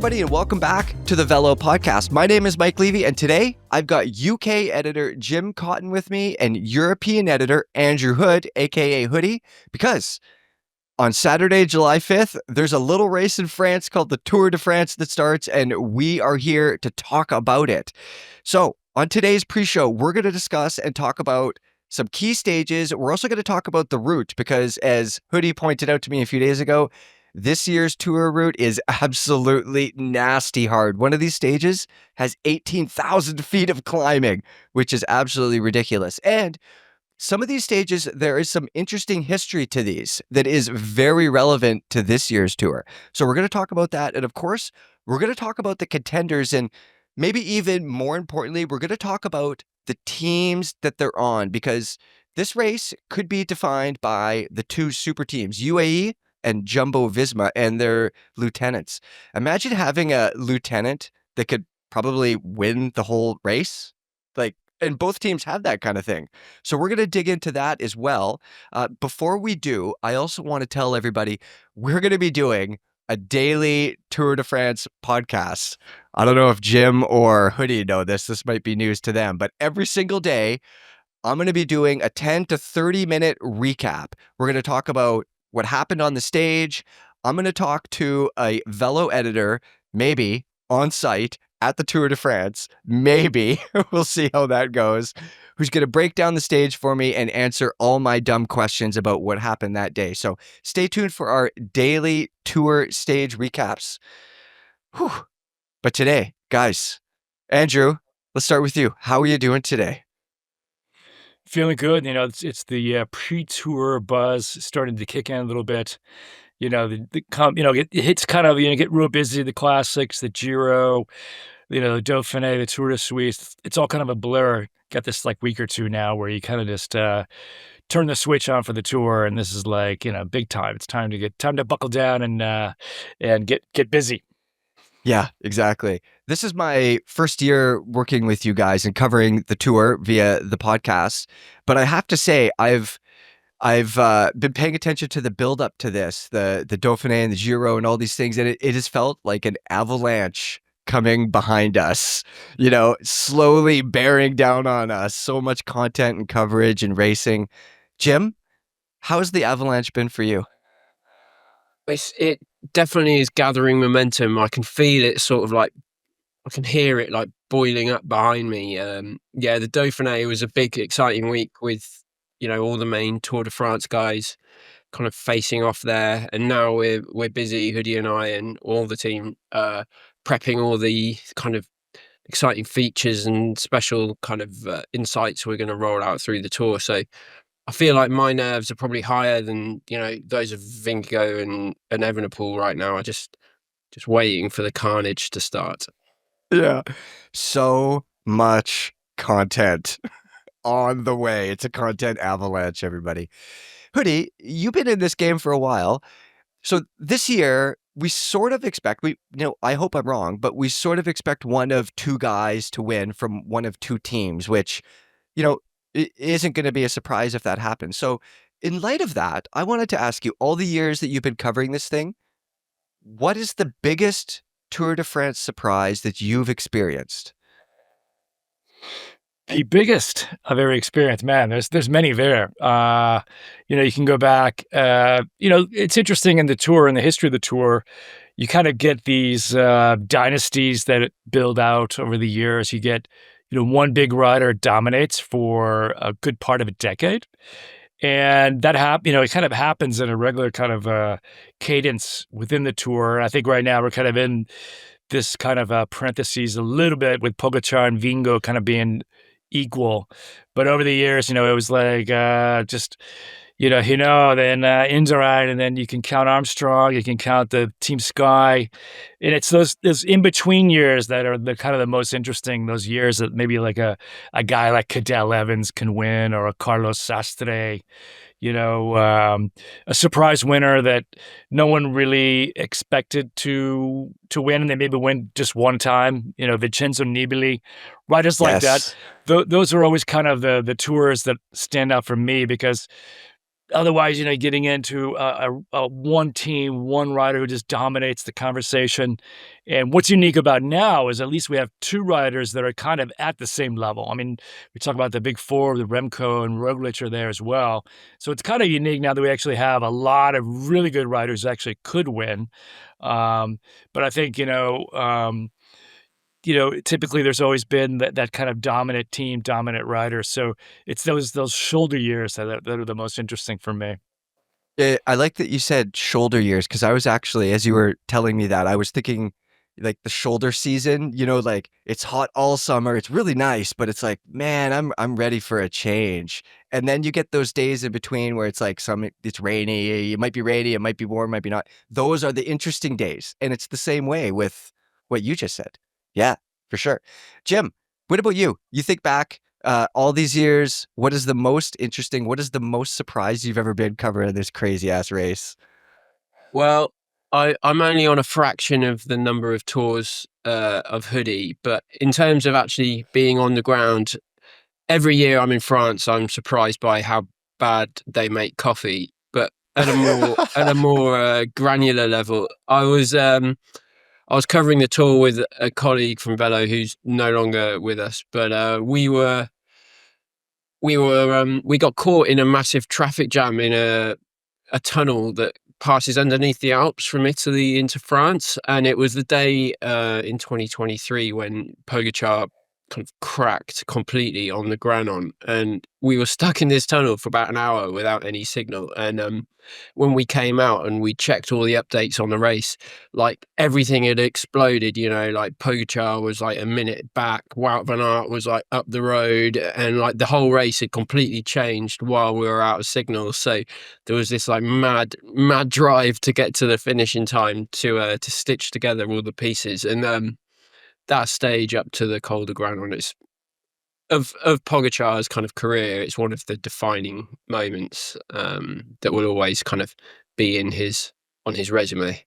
everybody, and welcome back to the Velo Podcast. My name is Mike Levy, and today I've got UK editor Jim Cotton with me and European editor Andrew Hood, aka Hoodie, because on Saturday, July 5th, there's a little race in France called the Tour de France that starts, and we are here to talk about it. So on today's pre-show, we're going to discuss and talk about some key stages. We're also going to talk about the route because, as Hoodie pointed out to me a few days ago, this year's tour route is absolutely nasty hard. One of these stages has 18,000 feet of climbing, which is absolutely ridiculous. And some of these stages, there is some interesting history to these that is very relevant to this year's tour. So we're going to talk about that. And of course, we're going to talk about the contenders. And maybe even more importantly, we're going to talk about the teams that they're on, because this race could be defined by the two super teams, UAE and Jumbo Visma and their lieutenants. Imagine having a lieutenant that could probably win the whole race. And both teams have that kind of thing. So we're going to dig into that as well. Before we do, I also want to tell everybody we're going to be doing a daily Tour de France podcast. I don't know if Jim or Hoodie know this. This might be news to them, but every single day, I'm going to be doing a 10 to 30 minute recap. We're going to talk about what happened on the stage. I'm going to talk to a Velo editor, maybe on site at the Tour de France, maybe, we'll see how that goes, who's going to break down the stage for me and answer all my dumb questions about what happened that day. So stay tuned for our daily tour stage recaps. Whew. But today, guys, Andrew, let's start with you. How are you doing today? Feeling good. It's the pre-tour buzz starting to kick in a little bit. It hits kind of, get real busy, the classics, the Giro, the Dauphiné, the Tour de Suisse. It's all kind of a blur. Got this week or two now where you kind of just turn the switch on for the tour, and this is big time. It's time to buckle down and get busy. Yeah, exactly. This is my first year working with you guys and covering the tour via the podcast. But I have to say, I've been paying attention to the build up to this, the Dauphiné and the Giro and all these things, and it has felt like an avalanche coming behind us, slowly bearing down on us. So much content and coverage and racing. Jim, how has the avalanche been for you? It definitely is gathering momentum. I can feel it I can hear it boiling up behind me. The Dauphiné was a big, exciting week with, all the main Tour de France guys kind of facing off there. And now we're busy, Hoodie and I and all the team, prepping all the kind of exciting features and special kind of insights we're going to roll out through the tour. So I feel like my nerves are probably higher than, those of Vingegaard and Evenepoel right now. I just waiting for the carnage to start. Yeah. So much content on the way. It's a content avalanche, everybody. Hoodie, you've been in this game for a while. So this year, we sort of expect, I hope I'm wrong, but we sort of expect one of two guys to win from one of two teams, which, it isn't going to be a surprise if that happens. So in light of that, I wanted to ask you, all the years that you've been covering this thing, what is the biggest Tour de France surprise that you've experienced? The biggest I've ever experienced, man, there's many there. You can go back, it's interesting in the tour, in the history of the tour, you kind of get these dynasties that build out over the years. You get, one big rider dominates for a good part of a decade. And that it kind of happens in a regular kind of cadence within the tour. I think right now we're kind of in this kind of parentheses a little bit with Pogačar and Vingegaard kind of being equal. But over the years, it was then Inderride, and then you can count Armstrong, you can count the Team Sky. And it's those in-between years that are the kind of the most interesting, those years that maybe a guy like Cadel Evans can win, or a Carlos Sastre, a surprise winner that no one really expected to win, and they maybe win just one time, Vincenzo Nibali, riders like that. Those are always kind of the tours that stand out for me, because otherwise, getting into a one team, one rider who just dominates the conversation. And what's unique about now is at least we have two riders that are kind of at the same level. I mean, we talk about the big four, the Remco and Roglic are there as well. So it's kind of unique now that we actually have a lot of really good riders that actually could win. But I think, typically there's always been that kind of dominant team, dominant rider. So it's those shoulder years that are the most interesting for me. I like that you said shoulder years because I was actually, as you were telling me that, I was thinking like the shoulder season, like it's hot all summer. It's really nice, but it's like, man, I'm ready for a change. And then you get those days in between where it's like it's rainy, it might be rainy, it might be warm, might be not. Those are the interesting days. And it's the same way with what you just said. Yeah, for sure. Jim, what about you? You think back all these years, what is the most interesting, what is the most surprised you've ever been covering this crazy ass race? Well, I'm only on a fraction of the number of tours of Hoodie, but in terms of actually being on the ground, every year I'm in France, I'm surprised by how bad they make coffee. But at a more granular level, I was covering the tour with a colleague from Velo who's no longer with us, but we got caught in a massive traffic jam in a tunnel that passes underneath the Alps from Italy into France. And it was the day in 2023 when Pogacar kind of cracked completely on the Granon. And we were stuck in this tunnel for about an hour without any signal. And when we came out and we checked all the updates on the race, like everything had exploded, like Pogacar was like a minute back, Wout van Aert was like up the road, and like the whole race had completely changed while we were out of signal. So there was this like mad drive to get to the finish in time to stitch together all the pieces. And that stage up to the Col de Granon is of Pogacar's kind of career. It's one of the defining moments that will always kind of be on his resume.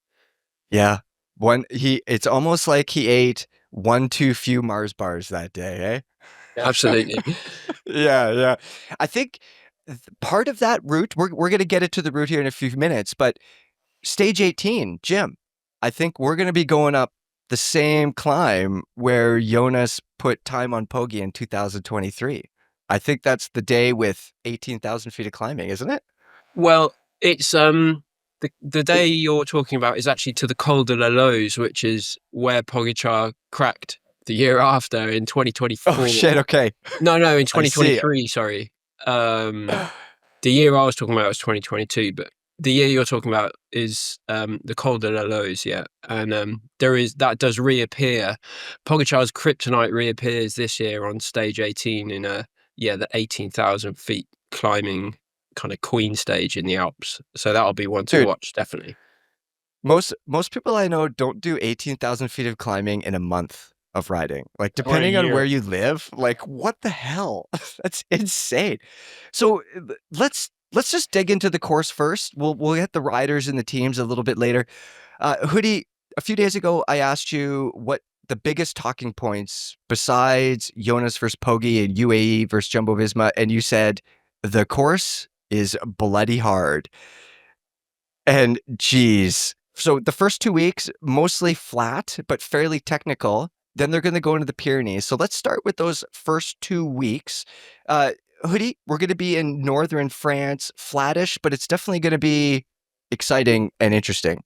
Yeah. It's almost like he ate one too few Mars bars that day, eh? Absolutely. Yeah. I think part of that route, we're going to get into the route here in a few minutes, but stage 18, Jim, I think we're going to be going up the same climb where Jonas put time on Poggi in 2023. I think that's the day with 18,000 feet of climbing, isn't it? Well, it's the day you're talking about is actually to the Col de la Loze, which is where Pogacar cracked the year after in 2024. Oh shit! Okay. No, in 2023. Sorry. The year I was talking about was 2022, but the year you're talking about is the Col de la Loze, yeah. And that does reappear. Pogacar's kryptonite reappears this year on stage 18 in the 18,000 feet climbing kind of queen stage in the Alps. So that'll be one to watch, definitely. Most people I know don't do 18,000 feet of climbing in a month of riding. Like, depending on where you live, like, what the hell? That's insane. So let's just dig into the course first. We'll get the riders and the teams a little bit later. Hoodie, a few days ago, I asked you what the biggest talking points besides Jonas versus Poggi and UAE versus Jumbo-Visma, and you said the course is bloody hard. And geez, so the first 2 weeks, mostly flat, but fairly technical. Then they're going to go into the Pyrenees. So let's start with those first 2 weeks. Hoodie, we're going to be in northern France, flattish, but it's definitely going to be exciting and interesting.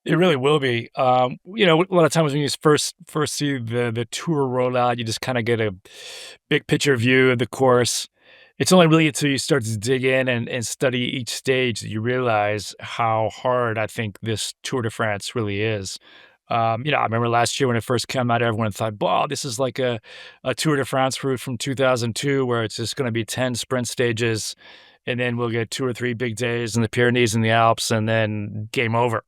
It really will be. A lot of times when you first see the tour roll out, you just kind of get a big picture view of the course. It's only really until you start to dig in and study each stage that you realize how hard I think this Tour de France really is. I remember last year when it first came out, everyone thought, wow, this is like a Tour de France route from 2002 where it's just going to be 10 sprint stages, and then we'll get 2 or 3 big days in the Pyrenees and the Alps, and then game over.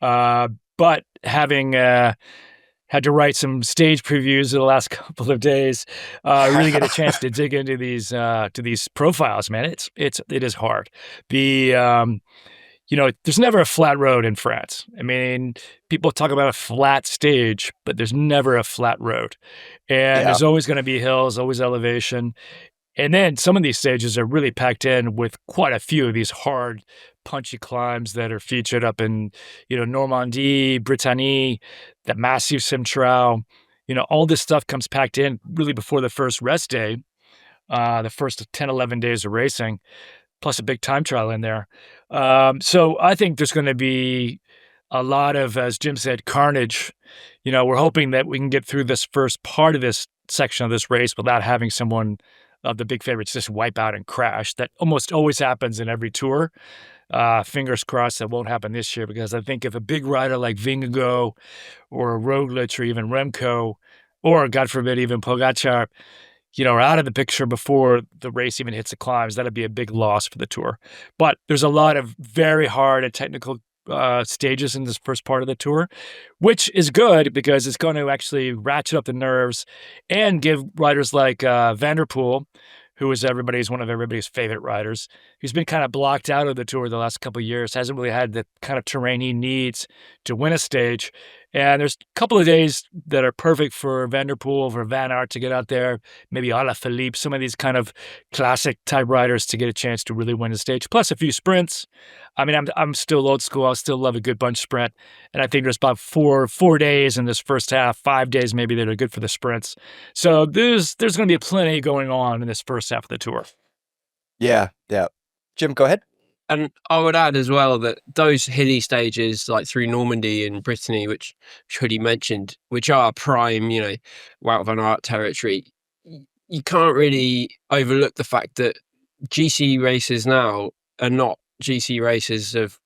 But having had to write some stage previews in the last couple of days, really get a chance to dig into these profiles, man. It is hard. There's never a flat road in France. I mean, people talk about a flat stage, but there's never a flat road. And there's always going to be hills, always elevation. And then some of these stages are really packed in with quite a few of these hard, punchy climbs that are featured up in, Normandie, Brittany, the Massif Central. All this stuff comes packed in really before the first rest day, the first 10, 11 days of racing, plus a big time trial in there. So I think there's going to be a lot of, as Jim said, carnage. We're hoping that we can get through this first part of this section of this race without having someone of the big favorites just wipe out and crash. That almost always happens in every tour. Fingers crossed that won't happen this year, because I think if a big rider like Vingegaard or Roglic or even Remco, or God forbid, even Pogacar, are out of the picture before the race even hits the climbs, that'd be a big loss for the tour. But there's a lot of very hard and technical stages in this first part of the tour, which is good because it's going to actually ratchet up the nerves and give riders like Van der Poel, who is one of everybody's favorite riders, who's been kind of blocked out of the tour the last couple of years, hasn't really had the kind of terrain he needs to win a stage. And there's a couple of days that are perfect for Van der Poel, for Van Aert to get out there, maybe Alaphilippe, some of these kind of classic type riders to get a chance to really win a stage, plus a few sprints. I mean, I'm still old school. I still love a good bunch sprint. And I think there's about four days in this first half, 5 days maybe, that are good for the sprints. So there's going to be plenty going on in this first half of the tour. Yeah. Jim, go ahead. And I would add as well that those hilly stages, like through Normandy and Brittany, which Hoodie mentioned, which are prime, Wout van Aert territory, you can't really overlook the fact that GC races now are not GC races of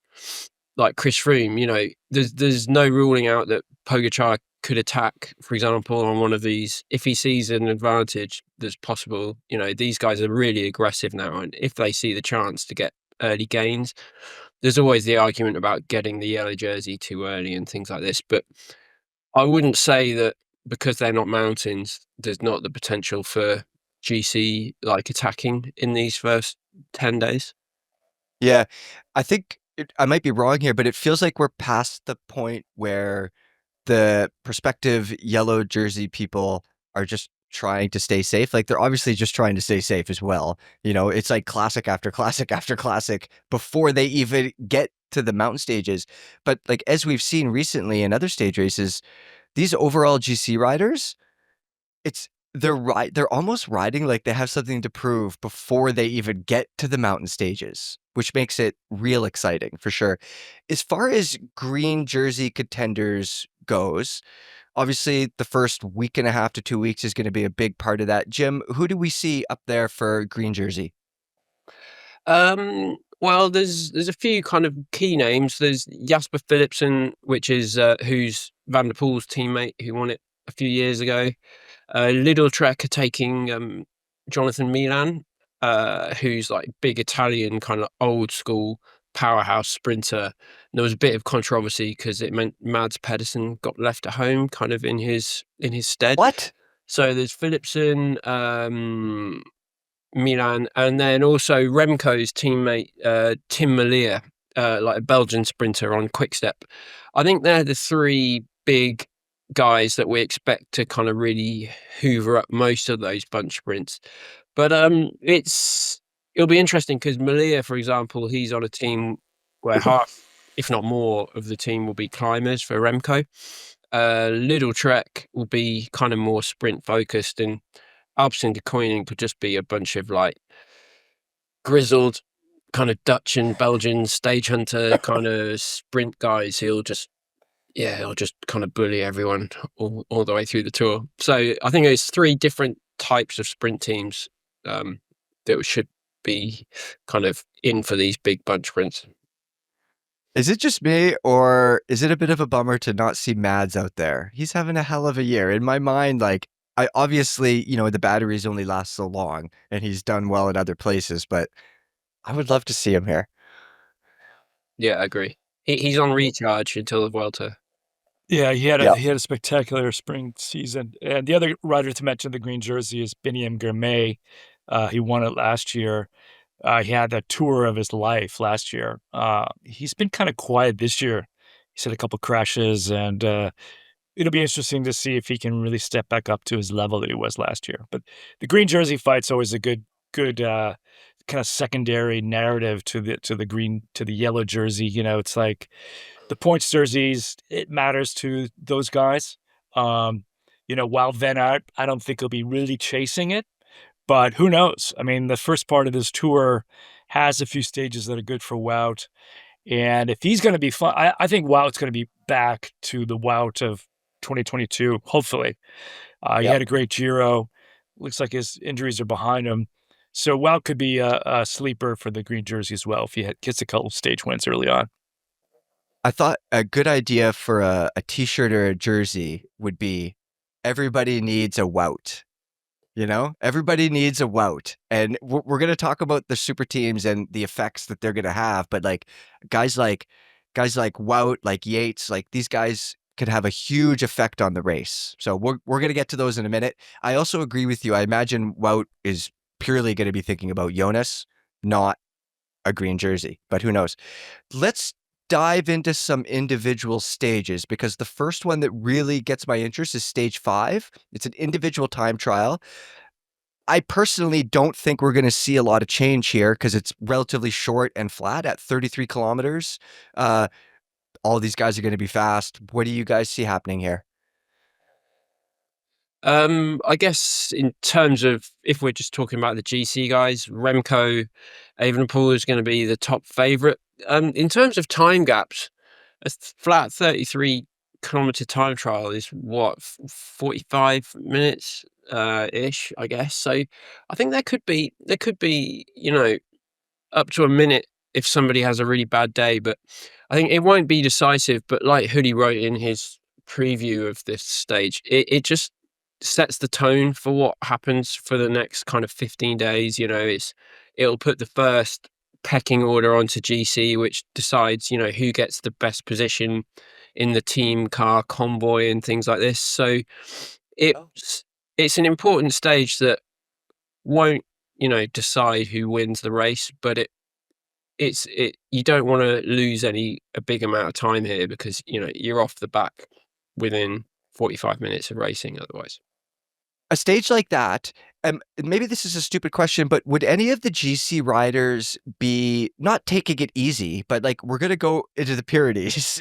like Chris Froome. There's no ruling out that Pogacar could attack, for example, on one of these. If he sees an advantage that's possible, these guys are really aggressive now, and if they see the chance to get early gains, there's always the argument about getting the yellow jersey too early and things like this. But I wouldn't say that because they're not mountains, there's not the potential for GC like attacking in these first 10 days. Yeah, I think I might be wrong here, but it feels like we're past the point where the prospective yellow jersey people are just trying to stay safe. Like, they're obviously just trying to stay safe as well. It's like classic after classic after classic before they even get to the mountain stages. But like, as we've seen recently in other stage races, these overall GC riders, they're almost riding like they have something to prove before they even get to the mountain stages, which makes it real exciting for sure. As far as green jersey contenders goes, obviously the first week and a half to 2 weeks is going to be a big part of that. Jim, who do we see up there for green jersey? Well, there's a few kind of key names. There's Jasper Philipsen, which is who's Van der Poel's teammate, who won it a few years ago. Lidl Trek are taking Jonathan Milan, who's like big Italian kind of old school powerhouse sprinter. And there was a bit of controversy because it meant Mads Pedersen got left at home kind of in his stead. What? So there's Philipsen, Milan, and then also Remco's teammate Tim Merlier, like a Belgian sprinter on Quickstep. I think they're the three big guys that we expect to kind of really hoover up most of those bunch sprints. But it'll be interesting because Merlier, for example, he's on a team where half, if not more, of the team will be climbers for Remco. Lidl Trek will be kind of more sprint focused, and Alpecin de Koning could just be a bunch of like grizzled kind of Dutch and Belgian stage hunter kind of sprint guys who'll just kind of bully everyone all the way through the tour. So I think there's three different types of sprint teams that should be kind of in for these big bunch sprints. Is it just me, or is it a bit of a bummer to not see Mads out there? He's having a hell of a year. In my mind, like, I obviously, the batteries only last so long, and he's done well in other places, but I would love to see him here. Yeah, I agree. He's on recharge until the Vuelta. Yeah, he had a spectacular spring season. And the other rider to mention the green jersey is Biniam Girmay. He won it last year. He had the tour of his life last year. He's been kind of quiet this year. He's had a couple crashes, and it'll be interesting to see if he can really step back up to his level that he was last year. But the green jersey fight's always a good good kind of secondary narrative to the yellow jersey. It's like the points jerseys, it matters to those guys. While Van Aert, I don't think he'll be really chasing it, but who knows? I mean, the first part of this tour has a few stages that are good for Wout. And if he's going to be fun, I think Wout's going to be back to the Wout of 2022, hopefully. He Yep. had a great Giro. Looks like his injuries are behind him. So Wout could be a sleeper for the green jersey as well if he gets a couple stage wins early on. I thought a good idea for a t-shirt or a jersey would be everybody needs a Wout. Everybody needs a Wout. And we're going to talk about the super teams and the effects that they're going to have. But like guys like Wout, like Yates, like these guys could have a huge effect on the race. So we're going to get to those in a minute. I also agree with you. I imagine Wout is purely going to be thinking about Jonas, not a green jersey, but who knows? Let's dive into some individual stages, because the first one that really gets my interest is stage 5. It's an individual time trial. I personally don't think we're going to see a lot of change here because it's relatively short and flat at 33 kilometers. All these guys are going to be fast. What do you guys see happening here? I guess in terms of, if we're just talking about the GC guys, Remco Evenepoel is going to be the top favourite. In terms of time gaps, a flat 33 kilometer time trial is what, 45 minutes ish, I guess. So I think there could be up to a minute if somebody has a really bad day, but I think it won't be decisive. But like Hoodie wrote in his preview of this stage, it just sets the tone for what happens for the next kind of 15 days. It'll put the first pecking order onto GC, which decides, who gets the best position in the team car convoy and things like this. So it's an important stage that won't, decide who wins the race, but you don't want to lose a big amount of time here, because, you're off the back within 45 minutes of racing otherwise. A stage like that, maybe this is a stupid question, but would any of the GC riders be not taking it easy, but like, we're going to go into the Pyrenees,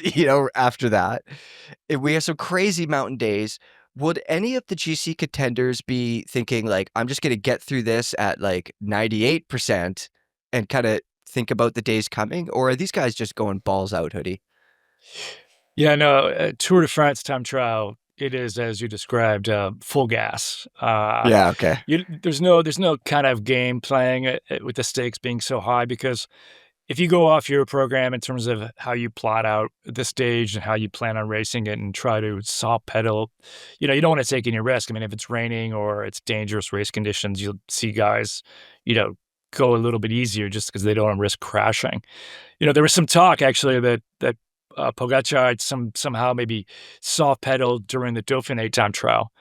after that. If we have some crazy mountain days, would any of the GC contenders be thinking like, I'm just going to get through this at like 98% and kind of think about the days coming? Or are these guys just going balls out, Hoodie? Yeah, no, Tour de France time trial, it is, as you described, full gas. Yeah, okay. There's no kind of game playing with the stakes being so high, because if you go off your program in terms of how you plot out the stage and how you plan on racing it and try to soft pedal, you don't want to take any risk. I mean, if it's raining or it's dangerous race conditions, you'll see guys, go a little bit easier just because they don't want to risk crashing. There was some talk actually that Pogacar somehow maybe soft pedaled during the Dauphiné time trial.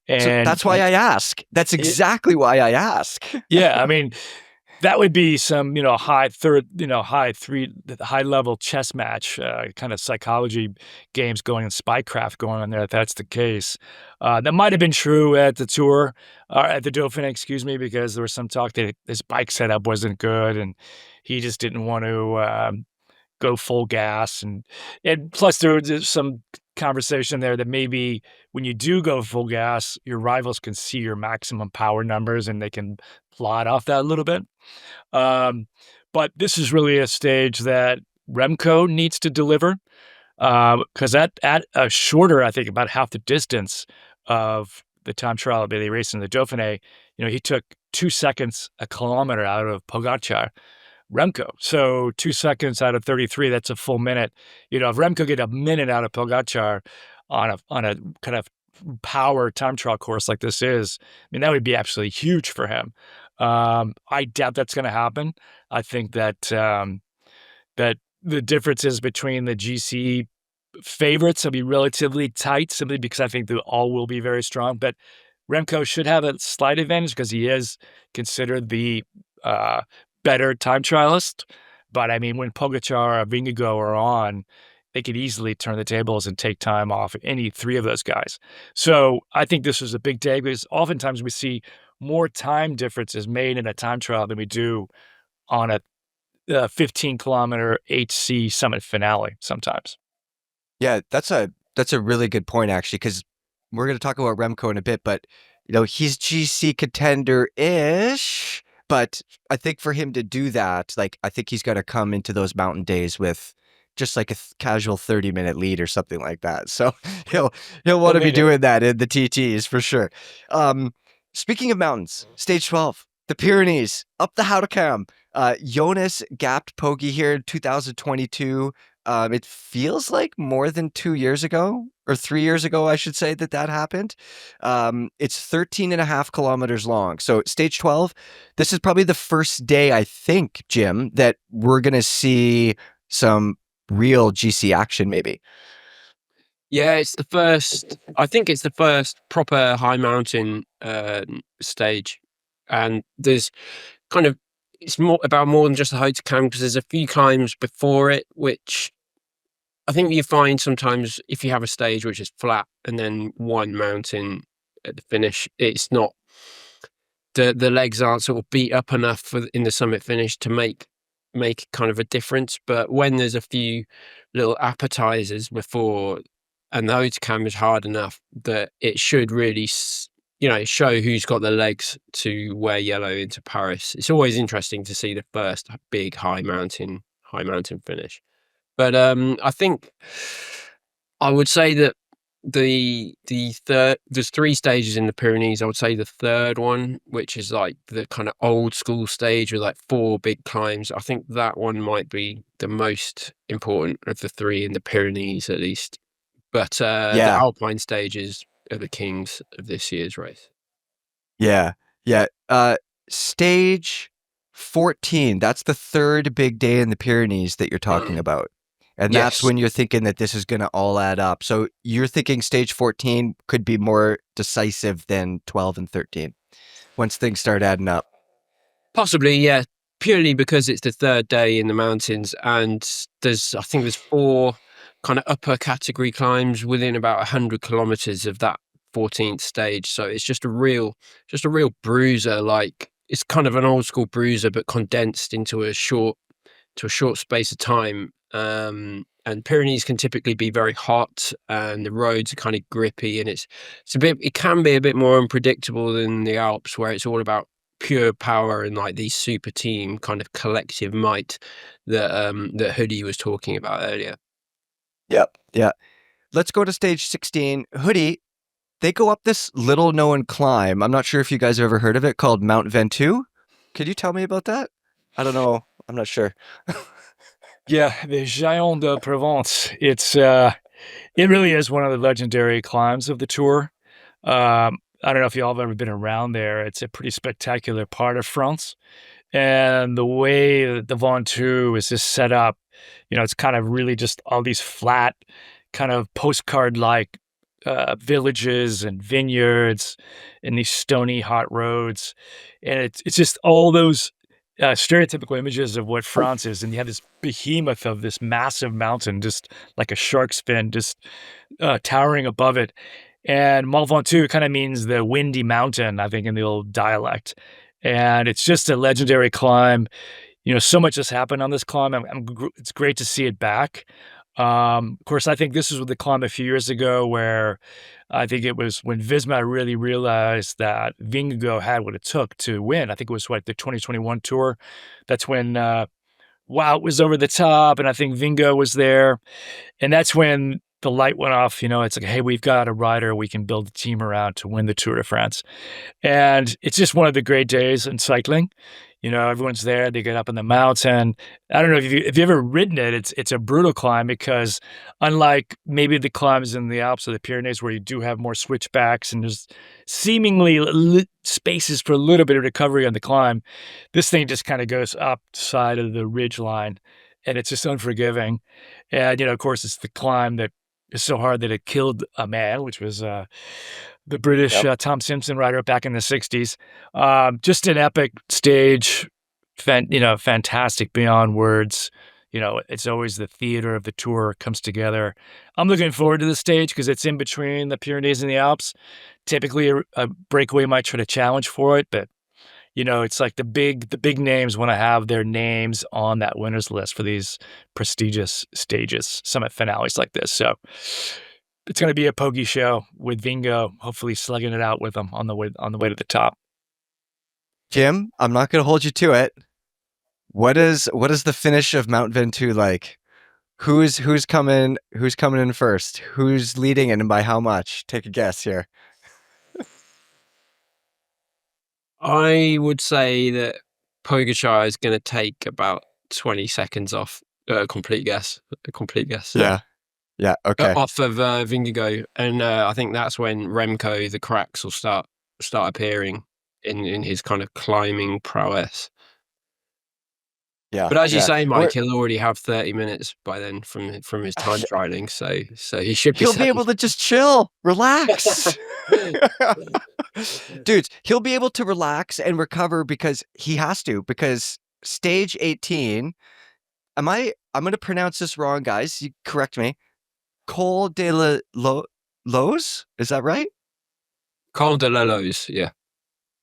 And so that's why I ask. That's exactly why I ask. Yeah, I mean, that would be some, high level chess match, kind of psychology games going on, spycraft going on there, if that's the case. That might have been true at the Tour, at the Dauphiné, excuse me, because there was some talk that his bike setup wasn't good and he just didn't want to go full gas. And plus there was some conversation there that maybe when you do go full gas, your rivals can see your maximum power numbers and they can plot off that a little bit. But this is really a stage that Remco needs to deliver, because at a shorter, I think about half the distance of the time trial that they raced in the Dauphiné, he took 2 seconds a kilometer out of Pogacar. Remco. So 2 seconds out of 33, that's a full minute. If Remco get a minute out of Pogacar on a kind of power time trial course like this is, I mean, that would be absolutely huge for him. I doubt that's going to happen. I think that that the differences between the GC favorites will be relatively tight, simply because I think they all will be very strong. But Remco should have a slight advantage because he is considered the better time trialist. But I mean, when Pogacar or Vingegaard are on, they could easily turn the tables and take time off any three of those guys. So I think this was a big day, because oftentimes we see more time difference is made in a time trial than we do on a 15-kilometer HC summit finale sometimes. Yeah, that's a really good point, actually, because we're going to talk about Remco in a bit, but he's GC contender-ish. But I think for him to do that, like, I think he's got to come into those mountain days with just like a casual 30-minute lead or something like that. So he'll want to be doing that in the TTs for sure. Speaking of mountains, stage 12, the Pyrenees, up the Houtecam. Jonas gapped Poggi here in 2022. It feels like more than 2 years ago, or 3 years ago, I should say, that happened. It's 13.5 kilometers long. So stage 12, this is probably the first day, I think, Jim, that we're going to see some real GC action, maybe. Yeah, I think it's the first proper high mountain stage. And there's it's more than just the Houtecam, because there's a few climbs before it, which I think you find sometimes if you have a stage which is flat and then one mountain at the finish, it's not, the legs aren't sort of beat up enough in the summit finish to make kind of a difference. But when there's a few little appetizers before, and the Houtecam is hard enough, that it should really show who's got the legs to wear yellow into Paris. It's always interesting to see the first big high mountain finish. But I think I would say that the third, there's 3 stages in the Pyrenees. I would say the third one, which is like the kind of old school stage with like 4 big climbs, I think that one might be the most important of the 3 in the Pyrenees, at least. But the Alpine stages are the kings of this year's race. Yeah. Stage 14, that's the third big day in the Pyrenees that you're talking about. And that's when you're thinking that this is going to all add up. So you're thinking stage 14 could be more decisive than 12 and 13 once things start adding up. Possibly, yeah. Purely because it's the third day in the mountains, and I think there's 4 kind of upper category climbs within about 100 kilometers of that 14th stage. So it's just a real bruiser. Like, it's kind of an old school bruiser, but condensed into a short space of time. And Pyrenees can typically be very hot, and the roads are kind of grippy, and it can be a bit more unpredictable than the Alps, where it's all about pure power and like these super team kind of collective might that Hoodie was talking about earlier. Yep. Yeah. Let's go to stage 16. Hoodie, they go up this little known climb. I'm not sure if you guys have ever heard of it, called Mount Ventoux. Could you tell me about that? I don't know. I'm not sure. Yeah, the Géant de Provence. It really is one of the legendary climbs of the Tour. I don't know if y'all have ever been around there. It's a pretty spectacular part of France. And the way the Ventoux is just set up, it's kind of really just all these flat, kind of postcard-like villages and vineyards and these stony, hot roads. And it's just all those stereotypical images of what France is. And you have this behemoth of this massive mountain, just like a shark's fin, just towering above it. And Mont Ventoux kind of means the windy mountain, I think, in the old dialect. And it's just a legendary climb. So much has happened on this climb. It's great to see it back. Of course, I think this was the climb a few years ago where I think it was when Visma really realized that Vingegaard had what it took to win. I think it was the 2021 Tour. That's when Wout was over the top, and I think Vingegaard was there. And that's when the light went off. It's like, hey, we've got a rider we can build a team around to win the Tour de France. And it's just one of the great days in cycling. Everyone's there. They get up in the mountain. I don't know if you've ever ridden it. It's a brutal climb because unlike maybe the climbs in the Alps or the Pyrenees where you do have more switchbacks and there's seemingly spaces for a little bit of recovery on the climb, this thing just kind of goes up side of the ridge line, and it's just unforgiving. And, of course, it's the climb that is so hard that it killed a man, which was the British Tom Simpson rider back in the 60s. Just an epic stage, fantastic beyond words. it's always the theater of the tour comes together. I'm looking forward to the stage because it's in between the Pyrenees and the Alps. Typically, a breakaway might try to challenge for it, but it's like the big names want to have their names on that winners list for these prestigious stages, summit finales like this. So it's going to be a pokey show with Vingo, hopefully slugging it out with them on the way to the top. Jim, I'm not going to hold you to it. What is the finish of Mount Ventoux like? Who's coming in first? Who's leading and by how much? Take a guess here. I would say that Pogacar is going to take about 20 seconds off. A complete guess. Yeah. Okay. Off of Vingegaard, and I think that's when Remco, the cracks will start appearing in his kind of climbing prowess. Yeah. But as you say, Mike, he'll already have 30 minutes by then from his time trialing, so he should be. He'll be able to just chill, relax. Dudes, he'll be able to relax and recover because he has to, because stage 18, I'm going to pronounce this wrong, guys. You correct me. Col de la Loze? Is that right? Col de la Loze, yeah.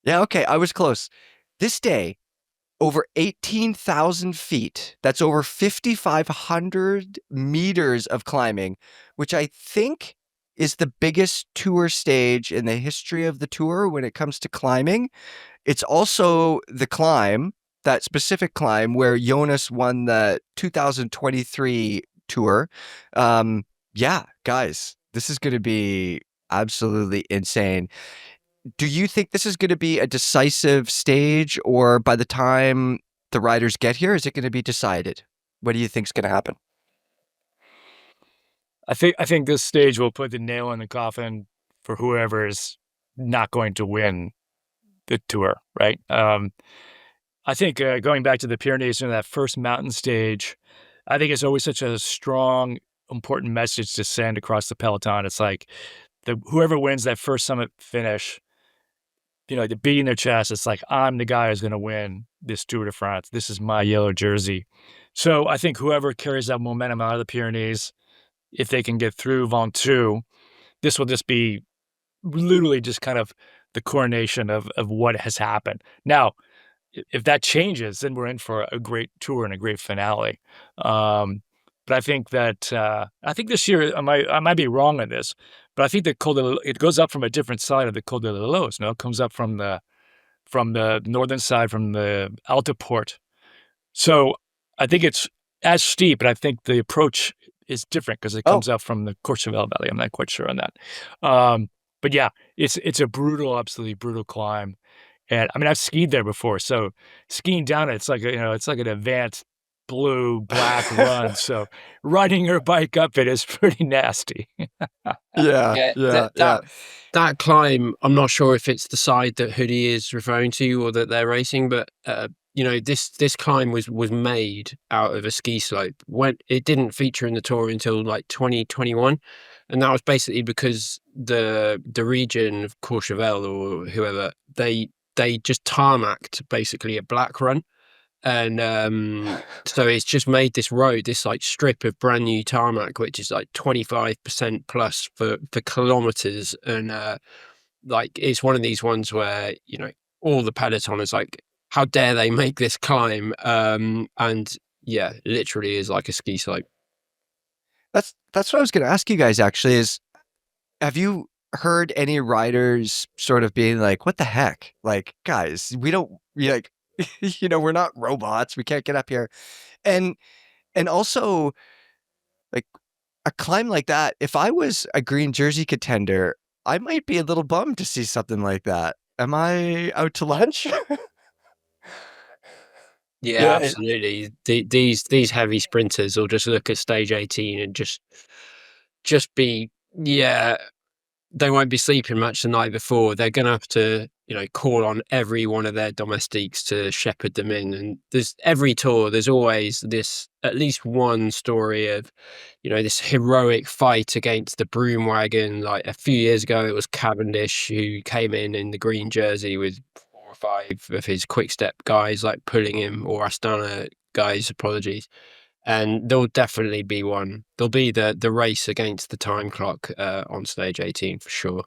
Yeah, okay. I was close. This day, over 18,000 feet. That's over 5,500 meters of climbing, which I think is the biggest tour stage in the history of the tour when it comes to climbing. It's also the climb, that specific climb where Jonas won the 2023 tour. Yeah, guys, this is going to be absolutely insane. Do you think this is going to be a decisive stage, or by the time the riders get here, is it going to be decided? What do you think is going to happen? I think this stage will put the nail in the coffin for whoever is not going to win the tour, right? I think going back to the Pyrenees and that first mountain stage, I think it's always such a strong, important message to send across the peloton. It's like whoever wins that first summit finish, they're beating their chest. It's like, I'm the guy who's going to win this Tour de France. This is my yellow jersey. So I think whoever carries that momentum out of the Pyrenees, if they can get through Ventoux, this will just be literally just kind of the coronation of what has happened. Now, if that changes, then we're in for a great tour and a great finale. But I think that this year I might be wrong on this, but I think that it goes up from a different side of the Col de la Loze. No, it comes up from the northern side, from the Alta Port. So I think it's as steep, but I think the approach is different because it comes up from the Courchevel Valley. I'm not quite sure on that. But yeah, it's a brutal, absolutely brutal climb. And I mean, I've skied there before, so skiing down it, it's like an advanced black run. So riding your bike up it is pretty nasty. That climb, I'm not sure if it's the side that Hoodie is referring to or that they're racing, but this climb was made out of a ski slope. When it didn't feature in the tour until like 2021, and that was basically because the region of Courchevel or whoever, they just tarmacked basically a black run. And so it's just made this road, this like strip of brand new tarmac, which is like 25% plus for kilometers. And like it's one of these ones where, all the peloton is like, how dare they make this climb? And yeah, literally is like a ski slope. That's what I was going to ask you guys actually is, have you heard any riders sort of being like, what the heck? Like, guys, we're not robots. We can't get up here. And also, like, a climb like that, if I was a green jersey contender, I might be a little bummed to see something like that. Am I out to lunch? Yeah, absolutely. These heavy sprinters will just look at stage 18 and just be, they won't be sleeping much the night before. They're going to have to, call on every one of their domestiques to shepherd them in. And there's every tour, there's always at least one story of, this heroic fight against the broom wagon. Like a few years ago, it was Cavendish who came in the green jersey with 4 or 5 of his quick step guys, like pulling him, or Astana guys, apologies. And there'll definitely be one. There'll be the race against the time clock on stage 18 for sure.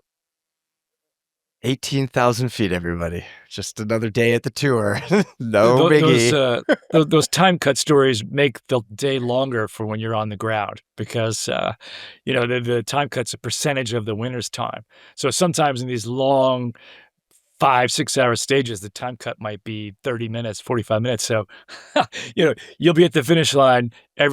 18,000 feet, everybody. Just another day at the tour. No biggie. Those time cut stories make the day longer for when you're on the ground because, the time cut's a percentage of the winner's time. So sometimes in these long 5-6 hour stages, the time cut might be 30 minutes, 45 minutes. So, you'll be at the finish line.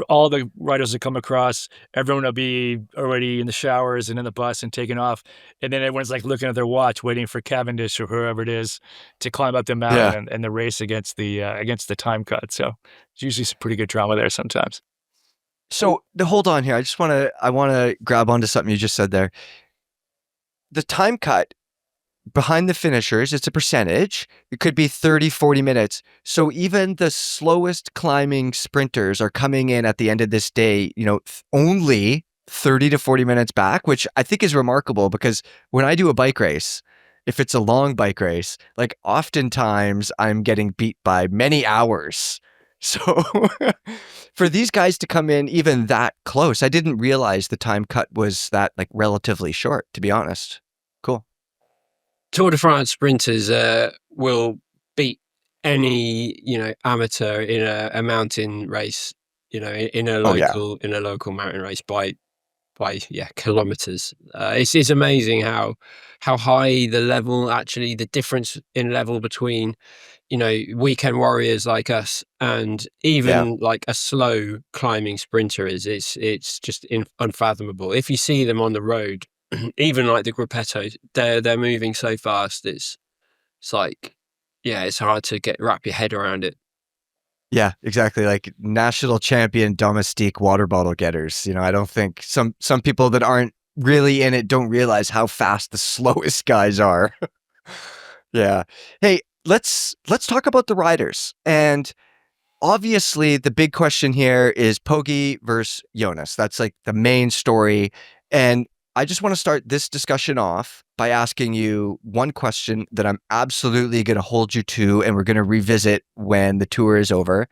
All the riders will come across. Everyone will be already in the showers and in the bus and taking off. And then everyone's like looking at their watch, waiting for Cavendish or whoever it is to climb up the mountain and the race against the time cut. So it's usually some pretty good drama there sometimes. So hold on here. I want to grab onto something you just said there. The time cut behind the finishers, it's a percentage. It could be 30, 40 minutes. So even the slowest climbing sprinters are coming in at the end of this day, only 30 to 40 minutes back, which I think is remarkable because when I do a bike race, if it's a long bike race, like oftentimes I'm getting beat by many hours. So for these guys to come in even that close, I didn't realize the time cut was that like relatively short, to be honest. Cool. Tour de France sprinters will beat any amateur in a mountain race, in a local mountain race by kilometers. It's amazing how high the level, actually the difference in level between weekend warriors like us and even like a slow climbing sprinter is. It's just unfathomable. If you see them on the road, even like the gruppettos, they're moving so fast. It's like, it's hard to wrap your head around it. Yeah, exactly. Like national champion domestique water bottle getters. I don't think some people that aren't really in it don't realize how fast the slowest guys are. Yeah. Hey, let's talk about the riders. And obviously the big question here is Poggi versus Jonas. That's like the main story. And I just want to start this discussion off by asking you one question that I'm absolutely going to hold you to, and we're going to revisit when the tour is over.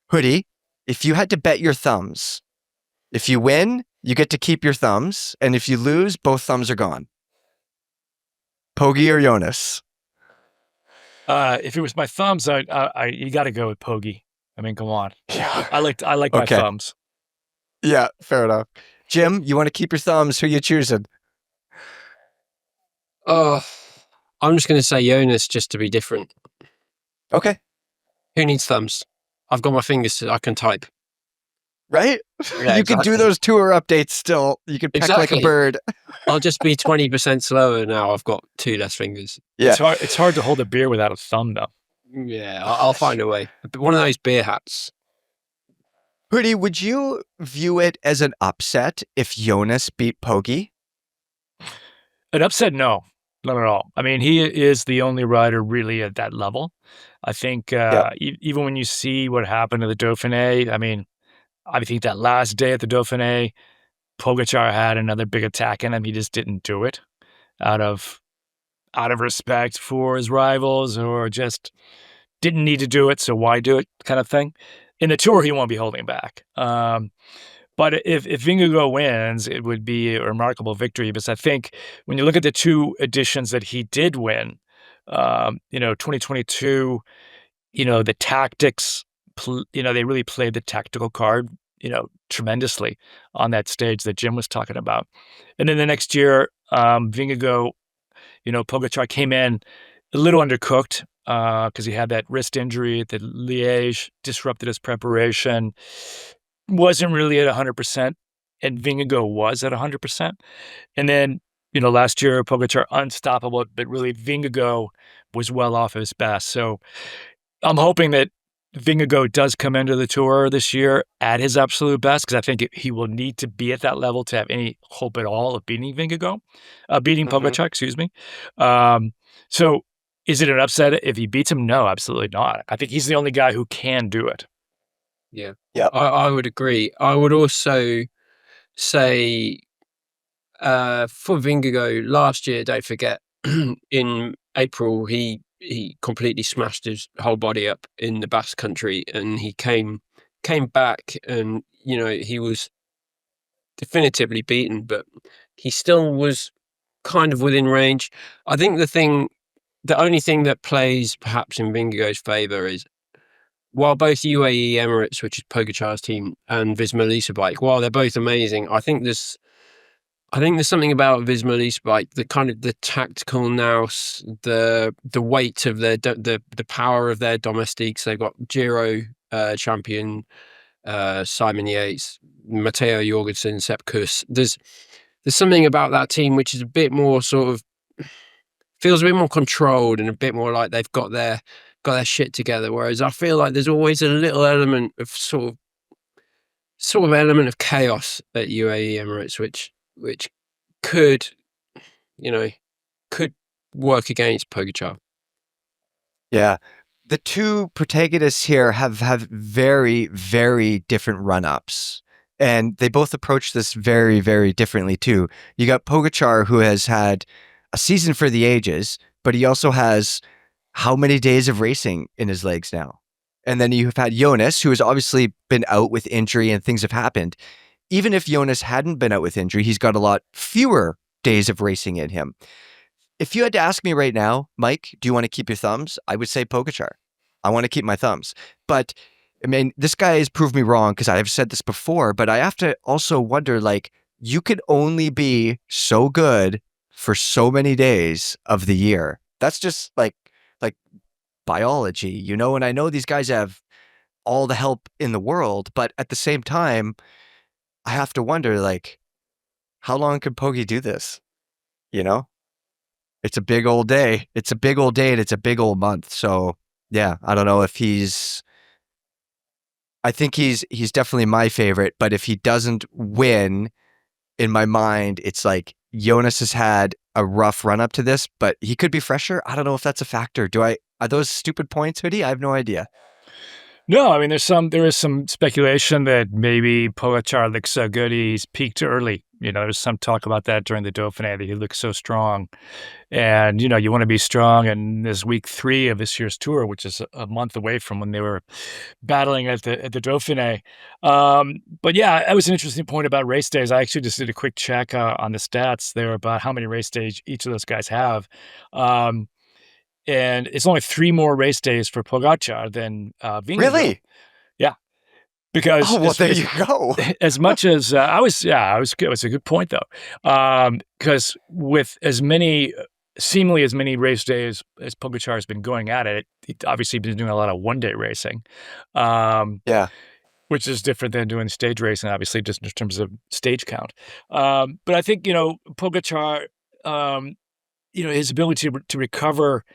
Hoodie, if you had to bet your thumbs, if you win, you get to keep your thumbs, and if you lose, both thumbs are gone. Poggi or Jonas? If it was my thumbs, you got to go with Poggi. I mean, come on. Yeah. I like my thumbs. Yeah, fair enough. Jim, you want to keep your thumbs? Who you choosing? Oh, I'm just going to say Jonas just to be different. Okay. Who needs thumbs? I've got my fingers, so I can type. Right? Yeah, you can do those tour updates still. You can peck like a bird. I'll just be 20% slower now. I've got 2 less fingers. Yeah. It's hard to hold a beer without a thumb, though. Yeah, I'll find a way. One of those beer hats. Hoodie, would you view it as an upset if Jonas beat Poggi? An upset? No, not at all. I mean, he is the only rider really at that level. I think even when you see what happened to the Dauphiné, I mean, I think that last day at the Dauphiné, Pogačar had another big attack in him. He just didn't do it out of respect for his rivals, or just didn't need to do it. So why do it, kind of thing. In the tour, he won't be holding back. But if Vingegaard wins, it would be a remarkable victory, because I think when you look at the 2 editions that he did win, 2022, the tactics, they really played the tactical card, tremendously on that stage that Jim was talking about. And then the next year, Vingegaard, Pogačar came in a little undercooked because he had that wrist injury at the Liège, disrupted his preparation, wasn't really at 100%, and Vingegaard was at 100%. And then, last year, Pogačar unstoppable, but really Vingegaard was well off his best. So I'm hoping that Vingegaard does come into the tour this year at his absolute best, because I think he will need to be at that level to have any hope at all of beating Pogačar, excuse me. So is it an upset if he beats him? No, absolutely not. I think he's the only guy who can do it. Yeah. I would agree. I would also say for Vingegaard last year, don't forget, in April, he completely smashed his whole body up in the Basque Country, and he came came back and, he was definitively beaten, but he still was kind of within range. I think the only thing that plays perhaps in Vingegaard's favour is, while both UAE Emirates, which is Pogacar's team, and Visma Lease Bike, while they're both amazing, I think there's something about Visma Lease Bike, the kind of the tactical nous, the weight of the power of their domestiques. They've got Giro champion Simon Yates, Matteo Jorgensen, Sepp Kuss. There's something about that team which is a bit more sort of, feels a bit more controlled and a bit more like they've got their shit together. Whereas I feel like there's always a little element of sort of element of chaos at UAE Emirates, which could work against Pogacar. Yeah. The two protagonists here have very, very different run-ups. And they both approach this very, very differently too. You got Pogacar, who has had a season for the ages, but he also has how many days of racing in his legs now? And then you've had Jonas, who has obviously been out with injury and things have happened. Even if Jonas hadn't been out with injury, he's got a lot fewer days of racing in him. If you had to ask me right now, Mike, do you want to keep your thumbs? I would say Pogacar. I want to keep my thumbs. But I mean, this guy has proved me wrong because I've said this before, but I have to also wonder, like, you could only be so good for so many days of the year. That's just like biology, and I know these guys have all the help in the world, but at the same time, I have to wonder, like, how long could Pogi do this? It's a big old day. It's a big old day and it's a big old month. So yeah, I don't know if I think he's definitely my favorite, but if he doesn't win, in my mind, it's like Jonas has had a rough run up to this, but he could be fresher. I don't know if that's a factor. Are those stupid points, Hoodie? I have no idea. No, I mean, there is some speculation that maybe Pogacar looks so good he's peaked early. There's some talk about that during the Dauphiné, that he looks so strong. And, you want to be strong in this week 3 of this year's tour, which is a month away from when they were battling at the Dauphiné. But yeah, that was an interesting point about race days. I actually just did a quick check on the stats there about how many race days each of those guys have. And it's only 3 more race days for Pogacar than Vingegaard. Really? Yeah. Because there you go. As much as it was a good point though. Because with seemingly as many race days as Pogacar has been going at it, he's obviously been doing a lot of one-day racing. Yeah. Which is different than doing stage racing, obviously, just in terms of stage count. But I think, Pogacar, his ability to recover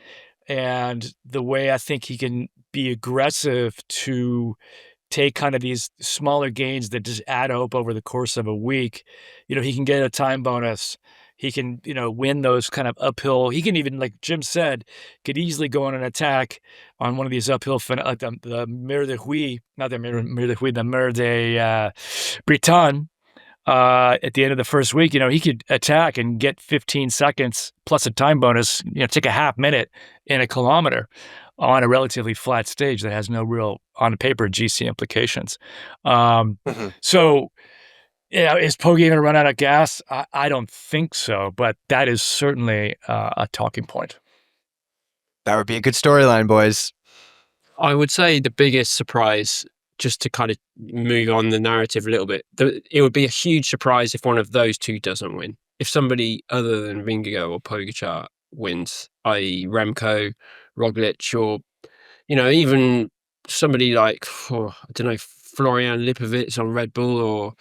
and the way I think he can be aggressive to take kind of these smaller gains that just add up over the course of a week. He can get a time bonus. He can, win those kind of uphill. He can even, like Jim said, could easily go on an attack on one of these uphill, like the Mer de Huy, not the Mer de Huy, the Mer de Bretagne. At the end of the first week, he could attack and get 15 seconds plus a time bonus, take a half minute in a kilometer on a relatively flat stage that has no real, on paper, GC implications. So, is Pogi going to run out of gas? I don't think so, but that is certainly a talking point. That would be a good storyline, boys. I would say the biggest surprise, just to kind of move on the narrative a little bit, it would be a huge surprise if one of those two doesn't win. If somebody other than Vingegaard or Pogacar wins, i.e. Remco, Roglic, or, even somebody like, I don't know, Florian Lipovic on Red Bull, or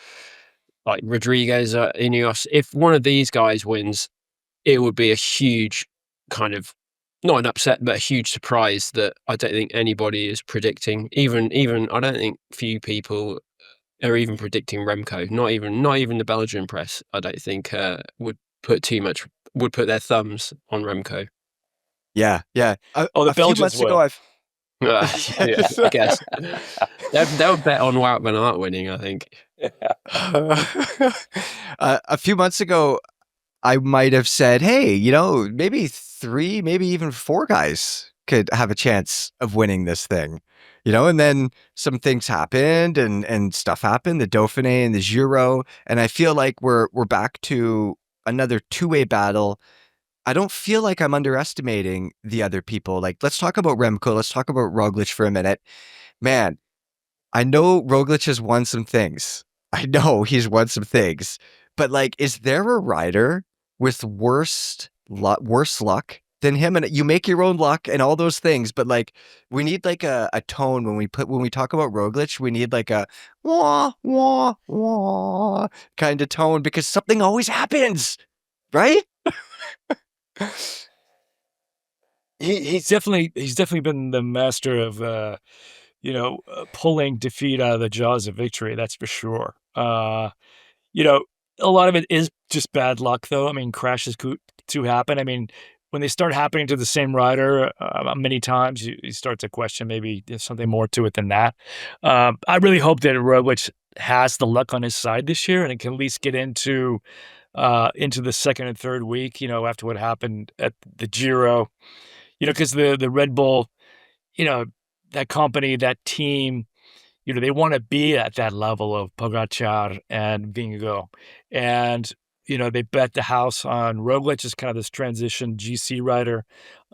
like Rodriguez at Ineos. If one of these guys wins, it would be a huge kind of, not an upset, but a huge surprise that I don't think anybody is predicting. Even I don't think few people are even predicting Remco. Not even the Belgian press, I don't think, would put their thumbs on Remco. Yeah. The Belgians will. Yeah, I guess they'll bet on Wout van Aert winning, I think. A few months ago, I might have said, hey, maybe 3, maybe even 4 guys could have a chance of winning this thing, and then some things happened and stuff happened, the Dauphiné and the Giro, and I feel like we're back to another two-way battle. I don't feel like I'm underestimating the other people. Like, let's talk about Remco. Let's talk about Roglic for a minute. Man, I know Roglic has won some things. I know he's won some things. But, like, is there a rider with worse luck than him? And you make your own luck and all those things. But, like, we need, like, a tone when we talk about Roglic. We need, like, a wah, wah, wah kind of tone because something always happens, right? He's definitely been the master of pulling defeat out of the jaws of victory. That's for sure. You know, a lot of it is just bad luck, though. I mean, crashes to happen. I mean, when they start happening to the same rider many times, you start to question maybe there's something more to it than that. I really hope that Roglic has the luck on his side this year and it can at least get into the second and third week, after what happened at the Giro, because the Red Bull, you know, that company, that team, they want to be at that level of Pogacar and Vingegaard. And, they bet the house on Roglic as kind of this transition GC rider.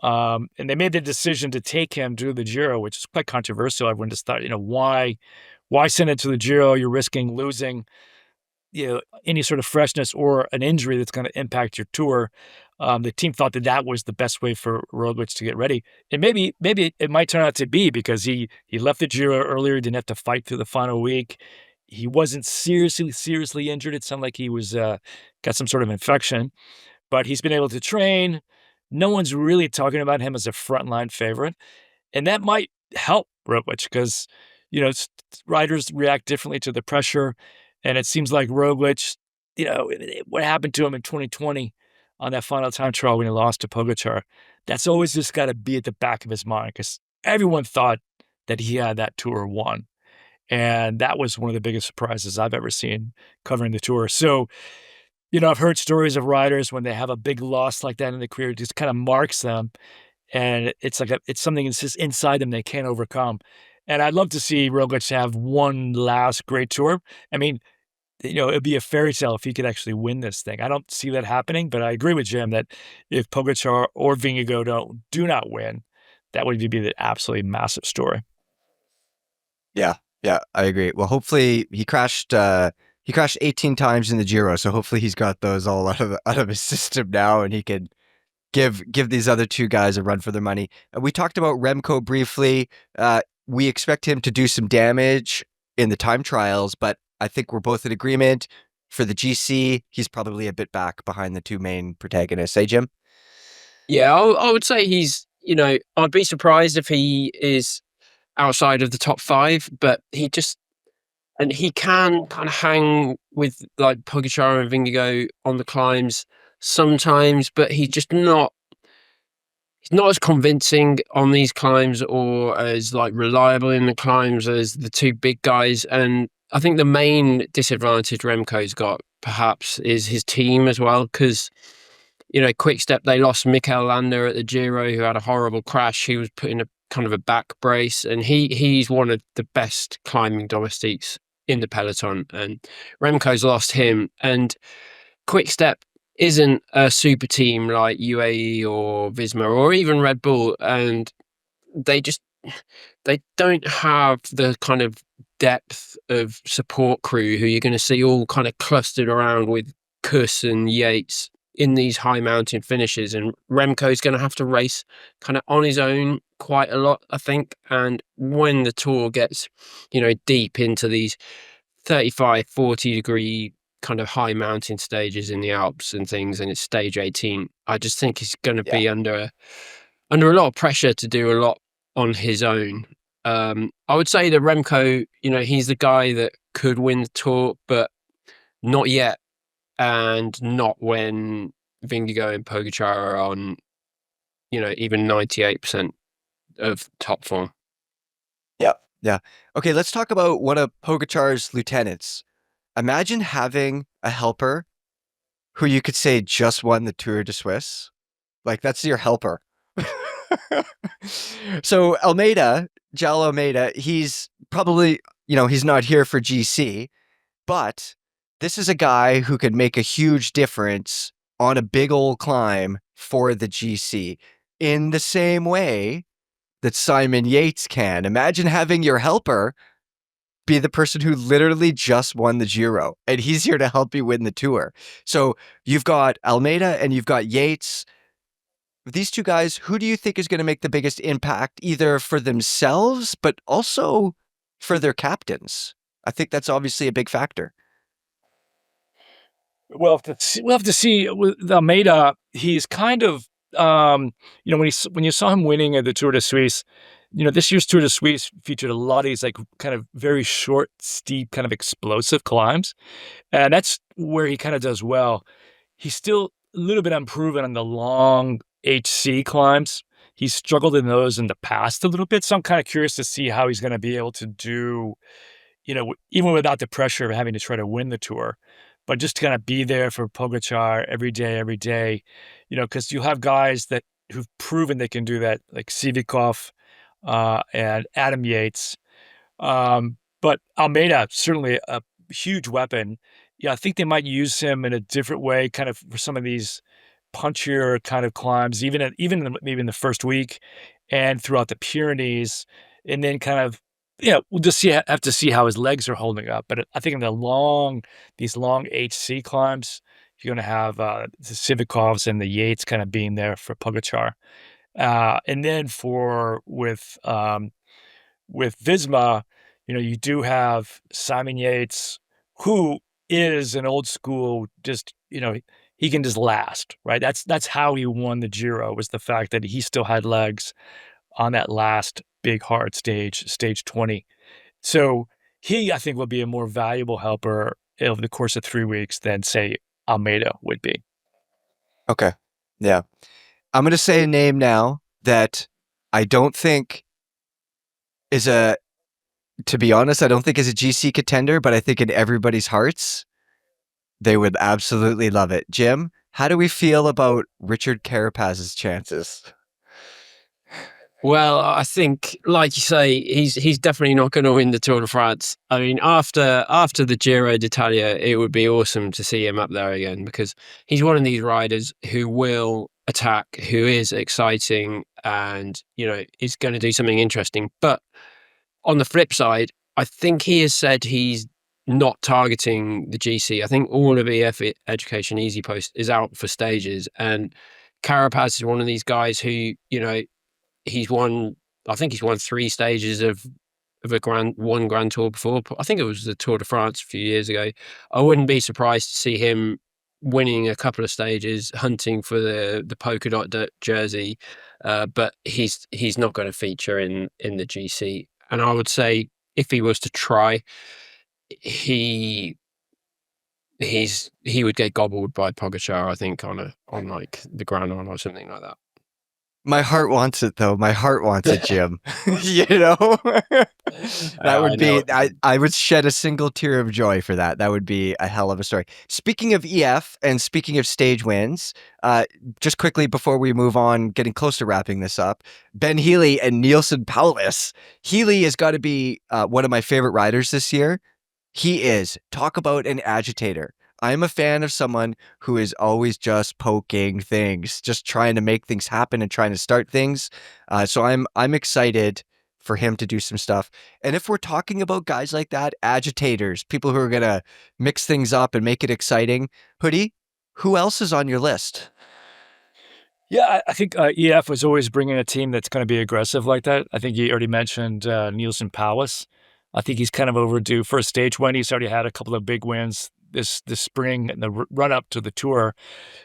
And they made the decision to take him to the Giro, which is quite controversial. Everyone just thought, why send it to the Giro? You're risking losing any sort of freshness or an injury that's going to impact your tour. The team thought that was the best way for Roglic to get ready. And maybe it might turn out to be because he left the Giro earlier, didn't have to fight through the final week. He wasn't seriously injured. It sounded like he was got some sort of infection, but he's been able to train. No one's really talking about him as a frontline favorite. And that might help Roglic because, riders react differently to the pressure. And it seems like Roglic, what happened to him in 2020 on that final time trial when he lost to Pogacar, that's always just got to be at the back of his mind because everyone thought that he had that Tour won. And that was one of the biggest surprises I've ever seen covering the Tour. So, I've heard stories of riders when they have a big loss like that in their career, it just kind of marks them. And it's like it's something that's just inside them they can't overcome. And I'd love to see Roglic have one last great Tour. I mean, it'd be a fairy tale if he could actually win this thing. I don't see that happening, but I agree with Jim that if Pogacar or Vingegaard do not win, that would be the absolutely massive story. Yeah, I agree. Well, hopefully he crashed 18 times in the Giro, so hopefully he's got those all out of his system now, and he can give these other two guys a run for their money. We talked about Remco briefly. We expect him to do some damage in the time trials, but I think we're both in agreement for the GC. He's probably a bit back behind the two main protagonists. Hey, Jim? Yeah, I would say he's, I'd be surprised if he is outside of the top five, but he can kind of hang with like Pogacar and Vingegaard on the climbs sometimes, but he's not as convincing on these climbs or as like reliable in the climbs as the two big guys. And I think the main disadvantage Remco's got perhaps is his team as well, because Quick Step, they lost Mikel Landa at the Giro, who had a horrible crash. He was put in a kind of a back brace, and he's one of the best climbing domestiques in the peloton, and Remco's lost him. And Quick Step isn't a super team like UAE or Visma or even Red Bull, and they don't have the kind of depth of support crew who you're going to see all kind of clustered around with Kuss and Yates in these high mountain finishes. And Remco's going to have to race kind of on his own quite a lot, I think. And when the Tour gets, deep into these 35, 40 degree kind of high mountain stages in the Alps and things, and it's stage 18, I just think he's going to be under a lot of pressure to do a lot on his own. I would say that Remco, he's the guy that could win the Tour, but not yet. And not when Vingegaard and Pogacar are on, even 98% of top form. Yeah. Okay, let's talk about one of Pogacar's lieutenants. Imagine having a helper who you could say just won the Tour de Suisse. Like, that's your helper. So Almeida, Jal Almeida, he's probably, he's not here for GC, but this is a guy who could make a huge difference on a big old climb for the GC in the same way that Simon Yates can. Imagine having your helper be the person who literally just won the Giro, and he's here to help you win the Tour. So you've got Almeida and you've got Yates. These two guys, who do you think is going to make the biggest impact, either for themselves, but also for their captains? I think that's obviously a big factor. We'll have to see with Almeida. He's kind of, when you saw him winning at the Tour de Suisse, this year's Tour de Suisse featured a lot of these like kind of very short, steep, kind of explosive climbs, and that's where he kind of does well. He's still a little bit unproven on the long HC climbs. He's struggled in those in the past a little bit, so I'm kind of curious to see how he's going to be able to do, even without the pressure of having to try to win the Tour, but just to kind of be there for Pogačar every day, because you have guys who've proven they can do that, like Sivakov and Adam Yates. But Almeida, certainly a huge weapon. Yeah, I think they might use him in a different way, kind of for some of these punchier kind of climbs, maybe in the first week and throughout the Pyrenees, and then kind of, we'll just have to see how his legs are holding up. But I think in these long HC climbs, you're going to have the Sivakovs and the Yates kind of being there for Pogačar. And then with Visma, you do have Simon Yates, who is an old school, just, he can just last, right? That's how he won the Giro, was the fact that he still had legs on that last big hard stage 20. So he, I think, will be a more valuable helper over the course of 3 weeks than, say, Almeida would be. Okay. Yeah. I'm going to say a name now that I don't think to be honest, I don't think is a GC contender, but I think in everybody's hearts, they would absolutely love it. Jim, how do we feel about Richard Carapaz's chances? Well, I think, like you say, he's definitely not going to win the Tour de France. I mean, after the Giro d'Italia, it would be awesome to see him up there again, because he's one of these riders who will attack, who is exciting, and is going to do something interesting. But on the flip side, I think he has said he's not targeting the GC. I think all of EF Education Easy Post is out for stages, and Carapaz is one of these guys who, he's won 3 stages of a Grand Tour before. I think it was the Tour de France a few years ago. I wouldn't be surprised to see him winning a couple of stages, hunting for the polka dot jersey, but he's not going to feature in the GC. And I would say, if he was to try, he would get gobbled by Pogačar, I think, on like the Grand One or something like that. My heart wants it, though. My heart wants it, Jim. That would be, I would shed a single tear of joy for that. That would be a hell of a story. Speaking of EF and speaking of stage wins, just quickly before we move on, getting close to wrapping this up, Ben Healy and Nielsen Paulus. Healy has got to be one of my favorite riders this year. He is. Talk about an agitator. I'm a fan of someone who is always just poking things, just trying to make things happen and trying to start things. So I'm excited for him to do some stuff. And if we're talking about guys like that, agitators, people who are going to mix things up and make it exciting, Hoodie, who else is on your list? Yeah, I think EF was always bringing a team that's going to be aggressive like that. I think you already mentioned Nielsen Powis. I think he's kind of overdue for a stage win. He's already had a couple of big wins this spring and the run up to the Tour.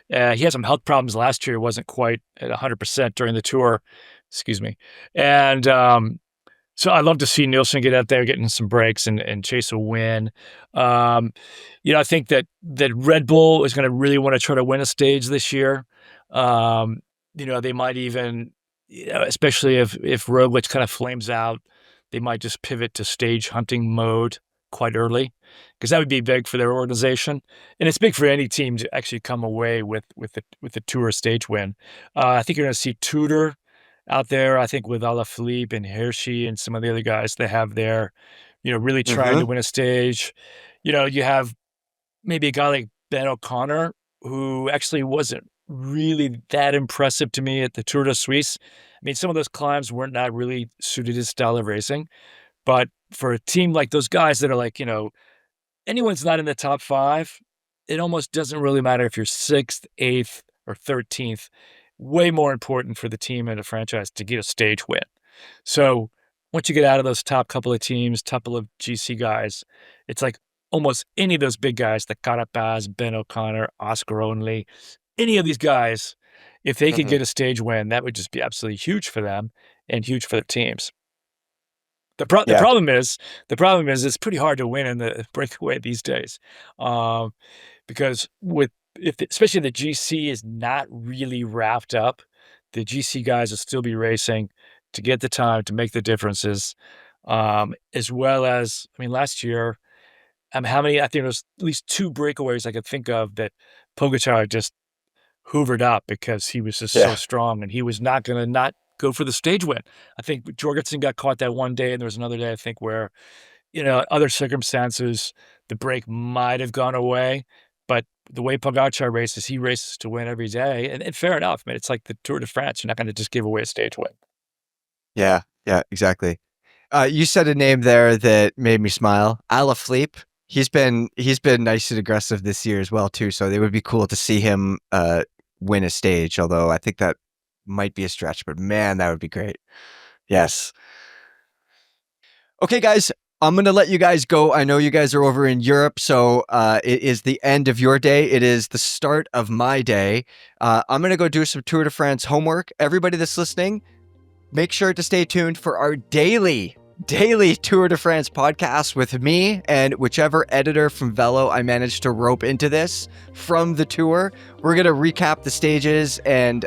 He had some health problems last year. Wasn't quite at 100% during the Tour. Excuse me. And so I love to see Nielsen get out there, getting some breaks and chase a win. I think that Red Bull is going to really want to try to win a stage this year. They might even, especially if Roglic kind of flames out, they might just pivot to stage hunting mode quite early, because that would be big for their organization, and it's big for any team to actually come away with the Tour stage win. I think you're going to see Tudor out there. I think with Alaphilippe and Hirschi and some of the other guys they have there, really trying to Mm-hmm. win a stage. You have maybe a guy like Ben O'Connor, who actually wasn't really that impressive to me at the Tour de Suisse. I mean, some of those climbs weren't not really suited his style of racing, but for a team like those guys that are like, anyone's not in the top 5, it almost doesn't really matter if you're 6th, 8th, or 13th. Way more important for the team and the franchise to get a stage win. So once you get out of those top couple of teams, couple of GC guys, it's like almost any of those big guys, the Carapaz, Ben O'Connor, Oscar Only, any of these guys, if they could Mm-hmm. get a stage win, that would just be absolutely huge for them and huge for their teams. The Yeah. problem is it's pretty hard to win in the breakaway these days, because especially the GC is not really wrapped up, the GC guys will still be racing to get the time to make the differences, as well as, I mean, last year, how many? I think there was at least 2 breakaways I could think of that Pogačar just hoovered up because he was just so Yeah. strong and he was not going to not go for the stage win. I think Jorgensen got caught that one day, and there was another day, I think, where, other circumstances, the break might have gone away. But the way Pogačar races, he races to win every day. And fair enough, man. It's like the Tour de France. You're not going to just give away a stage win. Yeah. Yeah. Exactly. You said a name there that made me smile. Alaphilippe. He's been nice and aggressive this year as well too. So it would be cool to see him win a stage. Although I think that might be a stretch, but man, that would be great. Yes. Okay, guys. I'm going to let you guys go. I know you guys are over in Europe, so it is the end of your day. It is the start of my day. I'm going to go do some Tour de France homework. Everybody that's listening, make sure to stay tuned for our daily Tour de France podcast with me and whichever editor from Velo I managed to rope into this from the tour. We're going to recap the stages and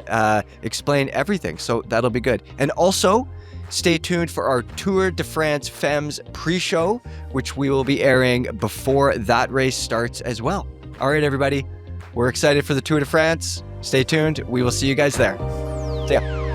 explain everything, so that'll be good. And also, stay tuned for our Tour de France Femmes pre-show, which we will be airing before that race starts as well. All right, everybody, we're excited for the Tour de France. Stay tuned. We will see you guys there. See ya.